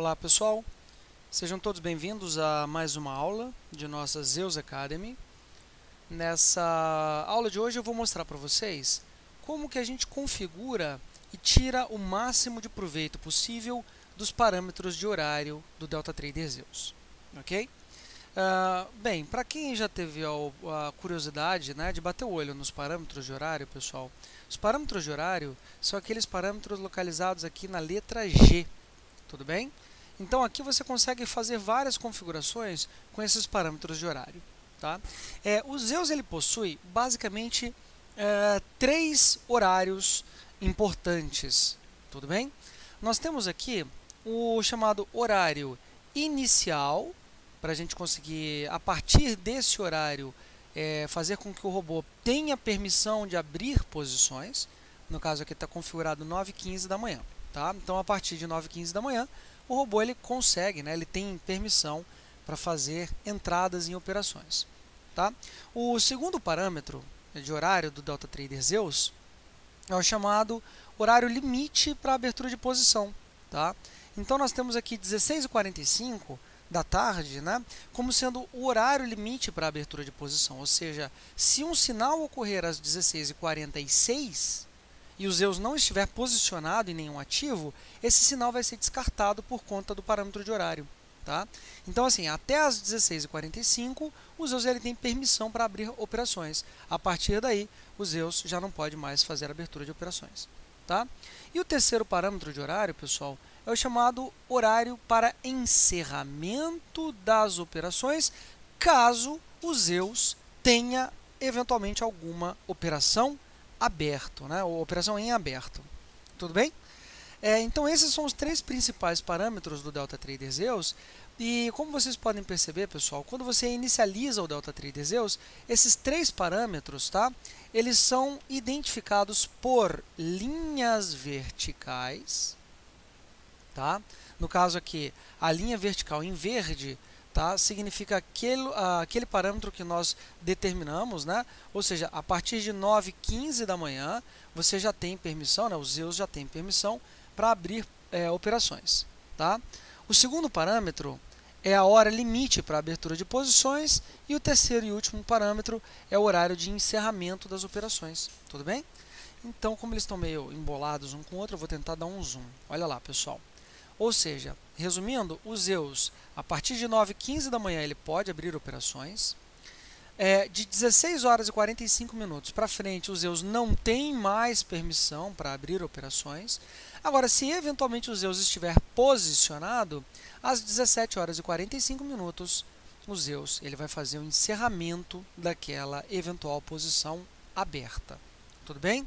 Olá pessoal, sejam todos bem-vindos a mais uma aula de nossa Zeus Academy. Nessa aula de hoje eu vou mostrar para vocês como que a gente configura e tira o máximo de proveito possível dos parâmetros de horário do DeltaTrader Zeus, ok? Bem, para quem já teve a curiosidade, né, de bater o olho nos parâmetros de horário, pessoal, os parâmetros de horário são aqueles parâmetros localizados aqui na letra G, tudo bem? Então aqui você consegue fazer várias configurações com esses parâmetros de horário. Tá? O Zeus ele possui basicamente três horários importantes, tudo bem? Nós temos aqui o chamado horário inicial, para a gente conseguir, a partir desse horário, fazer com que o robô tenha permissão de abrir posições. No caso aqui está configurado 9h15 da manhã. Tá? Então, a partir de 9h15 da manhã, o robô ele consegue, né, ele tem permissão para fazer entradas em operações. Tá? O segundo parâmetro de horário do DeltaTrader Zeus é o chamado horário limite para abertura de posição. Tá? Então, nós temos aqui 16h45 da tarde, né, como sendo o horário limite para abertura de posição. Ou seja, se um sinal ocorrer às 16h46 e o Zeus não estiver posicionado em nenhum ativo, esse sinal vai ser descartado por conta do parâmetro de horário. Tá? Então, assim, até às 16h45, o Zeus ele tem permissão para abrir operações. A partir daí, o Zeus já não pode mais fazer abertura de operações. Tá? E o terceiro parâmetro de horário, pessoal, é o chamado horário para encerramento das operações, caso o Zeus tenha eventualmente alguma operação aberto, né? Ou operação em aberto. Tudo bem? Então, esses são os três principais parâmetros do DeltaTrader Zeus. E como vocês podem perceber, pessoal, quando você inicializa o DeltaTrader Zeus, esses três parâmetros, tá? Eles são identificados por linhas verticais. Tá? No caso aqui, a linha vertical em verde, tá, significa aquele parâmetro que nós determinamos, né? Ou seja, a partir de 9h15 da manhã, você já tem permissão, né? O Zeus já tem permissão para abrir operações. Tá? O segundo parâmetro é a hora limite para abertura de posições e o terceiro e último parâmetro é o horário de encerramento das operações. Tudo bem? Então, como eles estão meio embolados um com o outro, eu vou tentar dar um zoom. Olha lá, pessoal. Ou seja, resumindo, o Zeus, a partir de 9h15 da manhã, ele pode abrir operações. De 16h45 para frente, o Zeus não tem mais permissão para abrir operações. Agora, se eventualmente o Zeus estiver posicionado, às 17h45, o Zeus ele vai fazer o encerramento daquela eventual posição aberta. Tudo bem?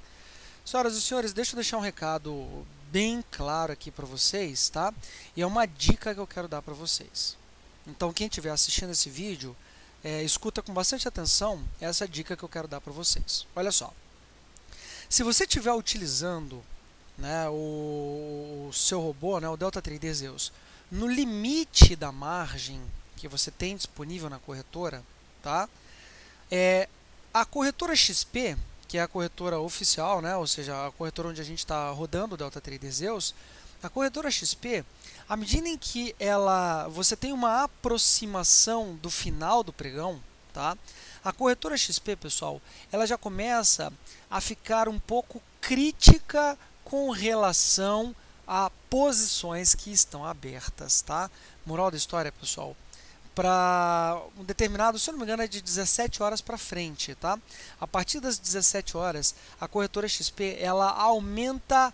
Senhoras e senhores, deixa eu deixar um recado bem claro aqui para vocês, tá? E é uma dica que eu quero dar para vocês. Então, quem estiver assistindo esse vídeo, escuta com bastante atenção essa dica que eu quero dar para vocês. Olha só, se você estiver utilizando, né, o seu robô, né, o DeltaTrader Zeus, no limite da margem que você tem disponível na corretora, tá? A corretora XP, que é a corretora oficial, né? Ou seja, a corretora onde a gente está rodando o DeltaTrader Zeus, a corretora XP, à medida em que você tem uma aproximação do final do pregão, tá? A corretora XP, pessoal, ela já começa a ficar um pouco crítica com relação a posições que estão abertas, tá? Moral da história, pessoal, para um determinado, se eu não me engano, é de 17 horas para frente, tá? A partir das 17 horas, a corretora XP ela aumenta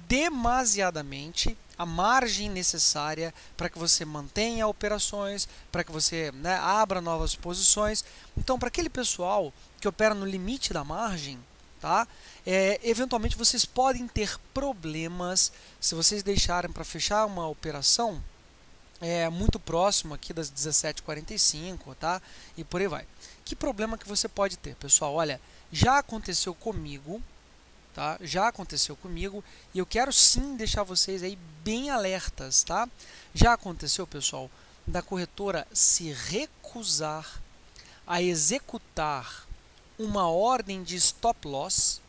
demasiadamente a margem necessária para que você mantenha operações, para que você, né, abra novas posições. Então, para aquele pessoal que opera no limite da margem, tá? Eventualmente vocês podem ter problemas se vocês deixarem para fechar uma operação muito próximo aqui das 17h45, tá? E por aí vai. Que problema que você pode ter, pessoal? Olha, já aconteceu comigo, tá? Já aconteceu comigo e eu quero sim deixar vocês aí bem alertas, tá? Já aconteceu, pessoal, da corretora se recusar a executar uma ordem de stop loss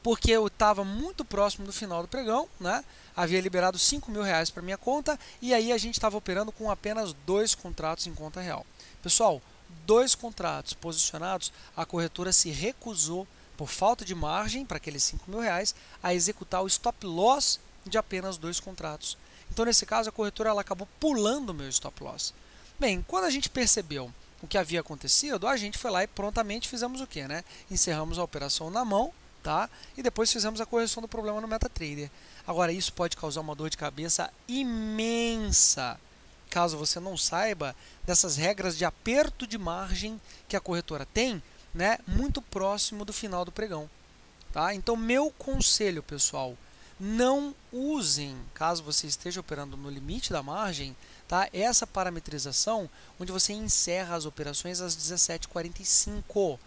porque eu estava muito próximo do final do pregão, né? Havia liberado R$ 5.000 para minha conta e aí a gente estava operando com apenas 2 contratos em conta real. Pessoal, 2 contratos posicionados, a corretora se recusou, por falta de margem para aqueles R$ 5.000, a executar o stop loss de apenas 2 contratos. Então, nesse caso, a corretora ela acabou pulando o meu stop loss. Bem, quando a gente percebeu o que havia acontecido, a gente foi lá e prontamente fizemos o quê, né? Encerramos a operação na mão, tá? E depois fizemos a correção do problema no MetaTrader. Agora, isso pode causar uma dor de cabeça imensa, caso você não saiba dessas regras de aperto de margem que a corretora tem, né, muito próximo do final do pregão. Tá? Então, meu conselho, pessoal, não usem, caso você esteja operando no limite da margem, tá, essa parametrização onde você encerra as operações às 17h45.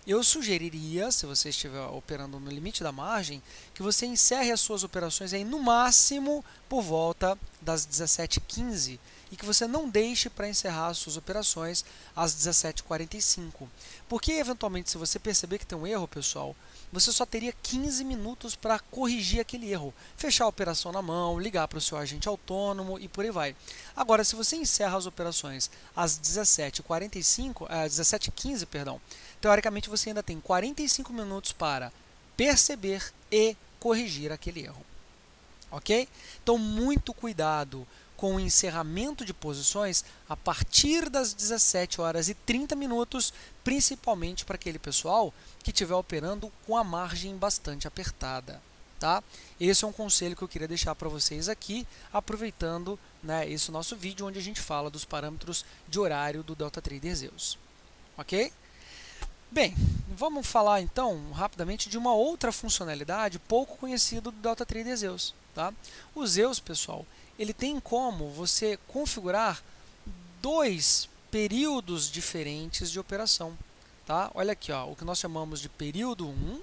Eu sugeriria, se você estiver operando no limite da margem, que você encerre as suas operações aí no máximo por volta das 17h15 e que você não deixe para encerrar as suas operações às 17h45. Porque, eventualmente, se você perceber que tem um erro, pessoal, você só teria 15 minutos para corrigir aquele erro. Fechar a operação na mão, ligar para o seu agente autônomo e por aí vai. Agora, se você encerra as operações às 17h15, perdão, teoricamente você ainda tem 45 minutos para perceber e corrigir aquele erro. Ok? Então, muito cuidado com o encerramento de posições a partir das 17h30, principalmente para aquele pessoal que estiver operando com a margem bastante apertada. Tá? Esse é um conselho que eu queria deixar para vocês aqui, aproveitando, né, esse nosso vídeo onde a gente fala dos parâmetros de horário do DeltaTrader Zeus. Ok? Bem, vamos falar então rapidamente de uma outra funcionalidade pouco conhecida do DeltaTrader Zeus. Tá? O Zeus, pessoal, ele tem como você configurar 2 períodos diferentes de operação. Tá? Olha aqui, ó, o que nós chamamos de período 1,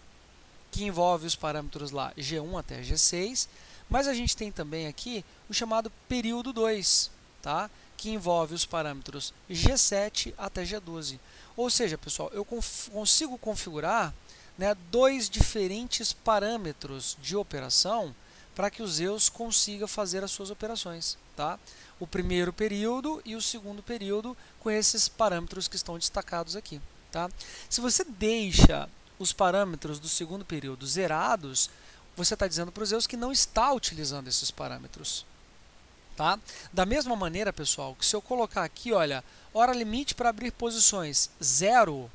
que envolve os parâmetros lá G1 até G6, mas a gente tem também aqui o chamado período 2, tá? Que envolve os parâmetros G7 até G12. Ou seja, pessoal, eu consigo configurar, né, 2 diferentes parâmetros de operação para que o Zeus consiga fazer as suas operações. Tá? O primeiro período e o segundo período com esses parâmetros que estão destacados aqui. Tá? Se você deixa os parâmetros do segundo período zerados, você está dizendo para o Zeus que não está utilizando esses parâmetros. Tá? Da mesma maneira, pessoal, que se eu colocar aqui, olha, hora limite para abrir posições 0, o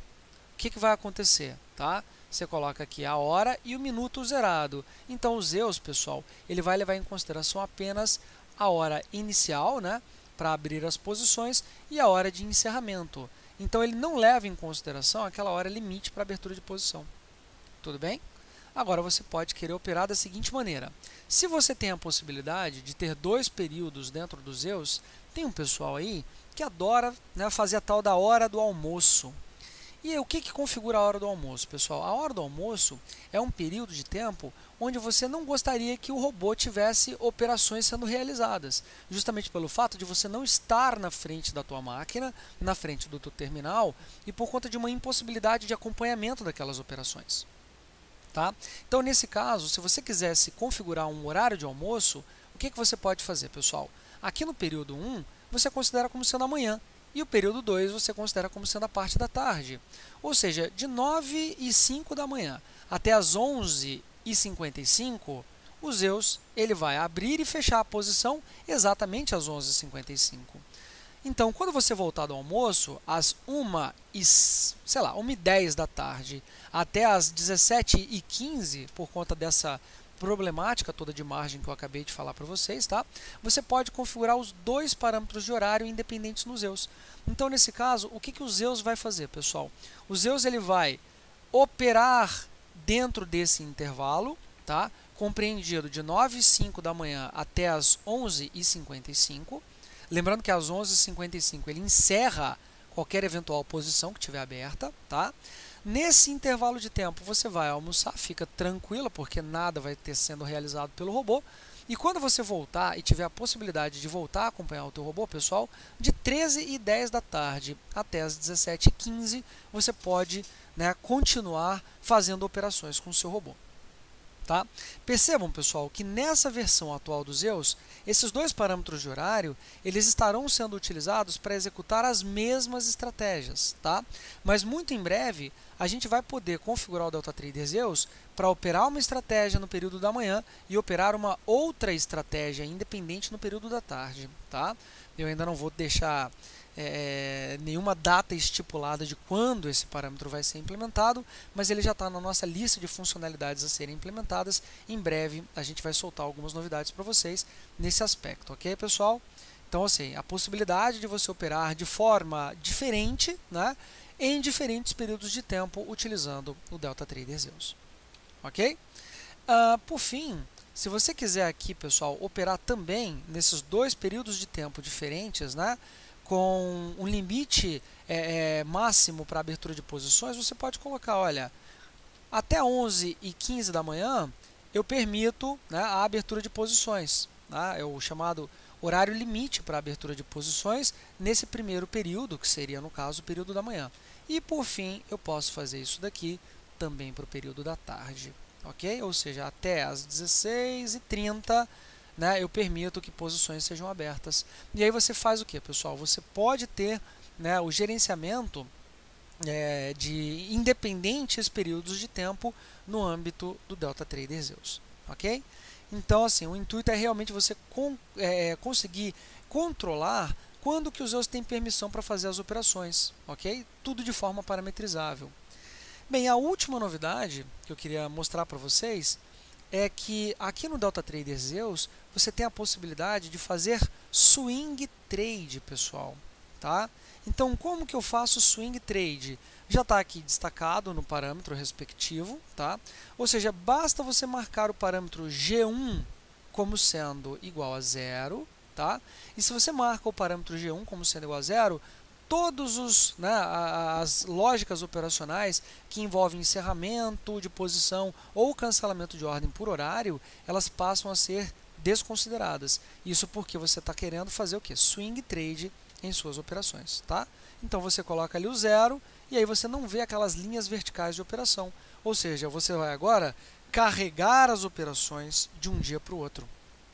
que vai acontecer? Tá? Você coloca aqui a hora e o minuto zerado. Então, o Zeus, pessoal, ele vai levar em consideração apenas a hora inicial, né, para abrir as posições e a hora de encerramento. Então, ele não leva em consideração aquela hora limite para abertura de posição. Tudo bem? Agora, você pode querer operar da seguinte maneira. Se você tem a possibilidade de ter 2 períodos dentro do Zeus, tem um pessoal aí que adora, né, fazer a tal da hora do almoço. E o que configura a hora do almoço, pessoal? A hora do almoço é um período de tempo onde você não gostaria que o robô tivesse operações sendo realizadas, justamente pelo fato de você não estar na frente da tua máquina, na frente do teu terminal, e por conta de uma impossibilidade de acompanhamento daquelas operações. Tá? Então, nesse caso, se você quisesse configurar um horário de almoço, o que você pode fazer, pessoal? Aqui no período 1, você considera como sendo amanhã. E o período 2 você considera como sendo a parte da tarde. Ou seja, de 9h05 da manhã até as 11h55, o Zeus ele vai abrir e fechar a posição exatamente às 11h55. Então, quando você voltar do almoço, às 1h10 da tarde até às 17h15, por conta dessa problemática toda de margem que eu acabei de falar para vocês, tá? Você pode configurar os 2 parâmetros de horário independentes no Zeus. Então, nesse caso, o que o Zeus vai fazer, pessoal? O Zeus ele vai operar dentro desse intervalo, tá? Compreendido de 9h05 da manhã até as 11h55. Lembrando que às 11h55 ele encerra qualquer eventual posição que estiver aberta, tá? Nesse intervalo de tempo você vai almoçar, fica tranquila, porque nada vai ter sendo realizado pelo robô. E quando você voltar e tiver a possibilidade de voltar a acompanhar o teu robô, pessoal, de 13h10 da tarde até as 17h15, você pode, né, continuar fazendo operações com o seu robô. Tá? Percebam, pessoal, que nessa versão atual do Zeus, esses dois parâmetros de horário, eles estarão sendo utilizados para executar as mesmas estratégias, tá? Mas muito em breve, a gente vai poder configurar o DeltaTrader Zeus para operar uma estratégia no período da manhã e operar uma outra estratégia independente no período da tarde, tá? Eu ainda não vou deixar nenhuma data estipulada de quando esse parâmetro vai ser implementado, mas ele já está na nossa lista de funcionalidades a serem implementadas. Em breve a gente vai soltar algumas novidades para vocês nesse aspecto, ok, pessoal? Então, assim, a possibilidade de você operar de forma diferente, né, em diferentes períodos de tempo utilizando o DeltaTrader Zeus, ok? Por fim, se você quiser aqui, pessoal, operar também nesses dois períodos de tempo diferentes, né, com um limite máximo para abertura de posições, você pode colocar, olha, até 11h15 da manhã eu permito, né, a abertura de posições, né, é o chamado horário limite para abertura de posições nesse primeiro período, que seria, no caso, o período da manhã. E, por fim, eu posso fazer isso daqui também para o período da tarde, ok? Ou seja, até às 16h30, né, eu permito que posições sejam abertas. E aí você faz o que, pessoal? Você pode ter, né, o gerenciamento de independentes períodos de tempo no âmbito do DeltaTrader Zeus, ok? Então, assim, o intuito é realmente você conseguir controlar quando que o Zeus tem permissão para fazer as operações, ok? Tudo de forma parametrizável. Bem, a última novidade que eu queria mostrar para vocês é que aqui no DeltaTrader Zeus você tem a possibilidade de fazer swing trade, pessoal, tá? Então, como que eu faço swing trade? Já está aqui destacado no parâmetro respectivo, tá? Ou seja, basta você marcar o parâmetro G1 como sendo igual a 0, tá? E se você marca o parâmetro G1 como sendo igual a 0, todos as lógicas operacionais que envolvem encerramento de posição ou cancelamento de ordem por horário, elas passam a ser desconsideradas. Isso porque você está querendo fazer o quê? Swing trade em suas operações, tá? Então você coloca ali o 0 e aí você não vê aquelas linhas verticais de operação. Ou seja, você vai agora carregar as operações de um dia para o outro,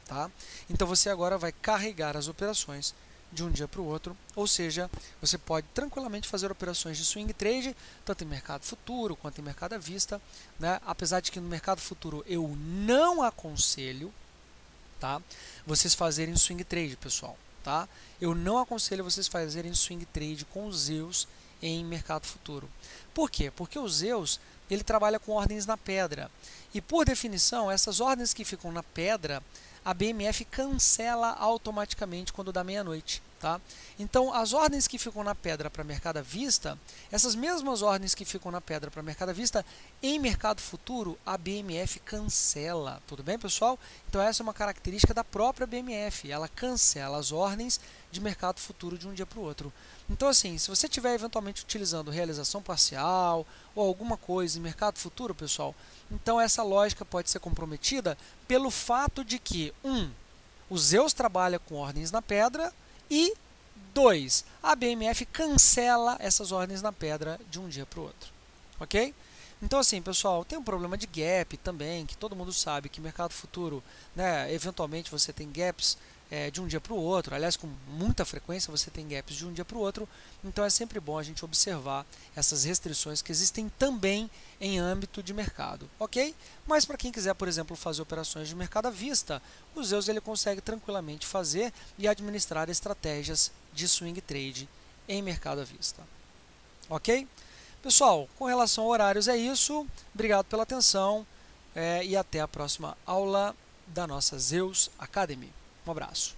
tá? Então você agora vai carregar as operações de um dia para o outro, ou seja, você pode tranquilamente fazer operações de swing trade, tanto em mercado futuro quanto em mercado à vista, né? Apesar de que no mercado futuro eu não aconselho, tá, vocês fazerem swing trade, pessoal, tá? Eu não aconselho vocês fazerem swing trade com os Zeus em mercado futuro. Por quê? Porque o Zeus ele trabalha com ordens na pedra e, por definição, essas ordens que ficam na pedra a BMF cancela automaticamente quando dá meia-noite, tá? Então, as ordens que ficam na pedra para mercado à vista, essas mesmas ordens que ficam na pedra para mercado à vista, em mercado futuro, a BMF cancela. Tudo bem, pessoal? Então, essa é uma característica da própria BMF. Ela cancela as ordens de mercado futuro de um dia para o outro. Então, assim, se você estiver eventualmente utilizando realização parcial ou alguma coisa em mercado futuro, pessoal, então essa lógica pode ser comprometida pelo fato de que, o Zeus trabalha com ordens na pedra e, 2, a BMF cancela essas ordens na pedra de um dia para o outro, ok? Então, assim, pessoal, tem um problema de gap também, que todo mundo sabe que mercado futuro, né, eventualmente você tem gaps de um dia para o outro, aliás, com muita frequência você tem gaps de um dia para o outro, então é sempre bom a gente observar essas restrições que existem também em âmbito de mercado, ok? Mas para quem quiser, por exemplo, fazer operações de mercado à vista, o Zeus ele consegue tranquilamente fazer e administrar estratégias de swing trade em mercado à vista, ok? Pessoal, com relação a horários é isso, obrigado pela atenção e até a próxima aula da nossa Zeus Academy. Um abraço.